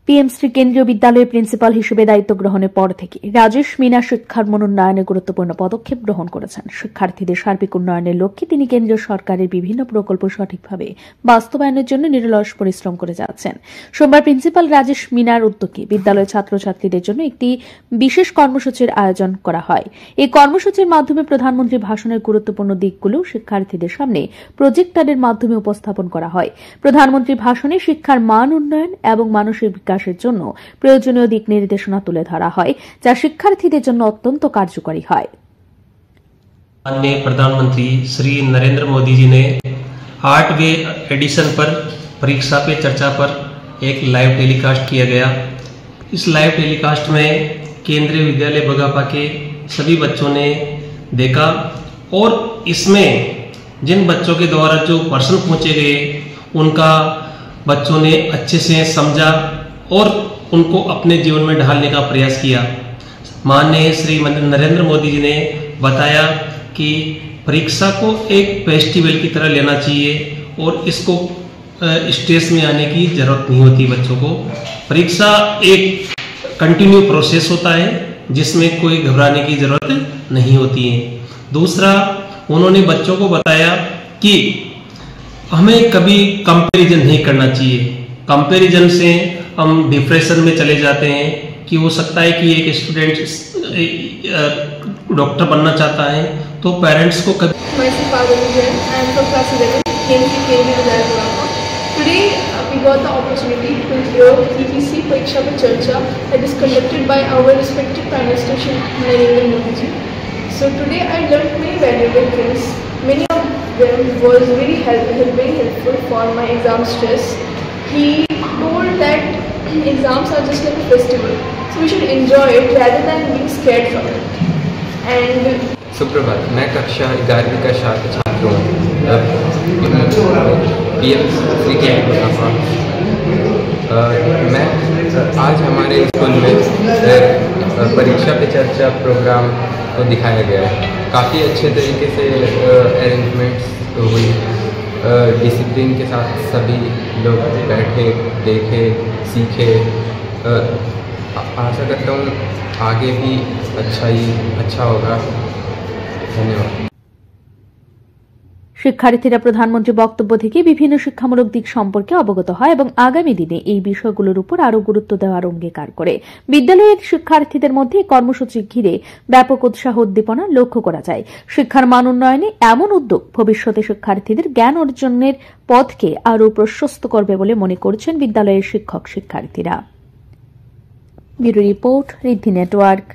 PMC কেন্দ্রীয় বিদ্যালয়ের principal হিসেবে দায়িত্ব গ্রহণের পর থেকে রাজেশ মিনা শিক্ষার মনোন্নয়নে গুরুত্বপূর্ণ পদক্ষেপ গ্রহণ করেছেন। শিক্ষার্থীদের সার্বিক উন্নয়নের লক্ষ্যে তিনি কেন্দ্রীয় সরকারের বিভিন্ন প্রকল্প সঠিকভাবে বাস্তবায়নের জন্য নিরলস পরিশ্রম করে যাচ্ছেন। সোমবার প্রিন্সিপাল রাজেশ মিনার উদ্যোগে বিদ্যালয়ের ছাত্রছাত্রীদের জন্য একটি বিশেষ কর্মসূচির আয়োজন করা হয়। এই কর্মসূচির মাধ্যমে প্রধানমন্ত্রীর ভাষণের গুরুত্বপূর্ণ দিকগুলো শিক্ষার্থীদের সামনে প্রজেক্টরের মাধ্যমে উপস্থাপন করা হয়। প্রধানমন্ত্রীর ভাষণে শিক্ষার মান উন্নয়ন এবং মানসিক বিকাশের জন্য প্রয়োজনীয় দিক নির্দেশনা তুলে ধরা হয়, যা শিক্ষার্থীদের জন্য অত্যন্ত কার্যকরী হয়। माननीय प्रधानमंत्री श्री नरेंद्र मोदी जी ने 8वें एडिशन पर परीक्षा पे चर्चा पर एक लाइव टेलीकास्ट किया गया। इस लाइव टेलीकास्ट में केंद्रीय विद्यालय बगापा के सभी बच्चों ने देखा और इसमें जिन बच्चों के द्वारा जो प्रश्न पूछे गए उनका बच्चों ने अच्छे से समझा और उनको अपने जीवन में ढालने का प्रयास किया। माननीय श्री नरेंद्र मोदी जी ने बताया कि परीक्षा को एक फेस्टिवल की तरह लेना चाहिए और इसको स्ट्रेस में आने की जरूरत नहीं होती। बच्चों को परीक्षा एक कंटिन्यू प्रोसेस होता है जिसमें कोई घबराने की जरूरत नहीं होती है। दूसरा, उन्होंने बच्चों को बताया कि हमें कभी कंपैरिजन नहीं करना चाहिए। कंपैरिजन से हम डिप्रेशन में चले जाते हैं कि हो सकता है कि एक स्टूडेंट डॉक्टर बनना चाहता है तो पेरेंट्स को कभी Today we got the opportunity to hear PPC Pariksha Pe Charcha that is conducted by our respected Prime Minister Shri Narendra Modi ji. So today I learned many valuable things. Many of them was very helpful for my exam stress. He told that exams are just like a festival, so we should enjoy it rather than being scared from it. And सुप्रभात, मैं कक्षा 11वीं का छात्र हूँ। PMC के मैं आज हमारे स्कूल में परीक्षा पे चर्चा प्रोग्राम को दिखाया गया है। काफ़ी अच्छे तरीके से अरेंजमेंट्स हुई, डिसिप्लिन के साथ सभी लोग बैठे, देखे, सीखे। आशा करता हूँ आगे भी अच्छा होगा। धन्यवाद। শিক্ষার্থীরা প্রধানমন্ত্রীর বক্তব্য থেকে বিভিন্ন শিক্ষামূলক দিক সম্পর্কে অবগত হয় এবং আগামী দিনে এই বিষয়গুলোর উপর আরও গুরুত্ব দেওয়ার অঙ্গীকার করে। বিদ্যালয়ের শিক্ষার্থীদের মধ্যে কর্মসূচি ঘিরে ব্যাপক উৎসাহ উদ্দীপনা লক্ষ্য করা যায়। শিক্ষার মান উন্নয়নে এমন উদ্যোগ ভবিষ্যতে শিক্ষার্থীদের জ্ঞান অর্জনের পথকে আরও প্রশস্ত করবে বলে মনে করছেন বিদ্যালয়ের শিক্ষক শিক্ষার্থীরা। ব্যুরো রিপোর্ট, ঋদ্ধি নেটওয়ার্ক।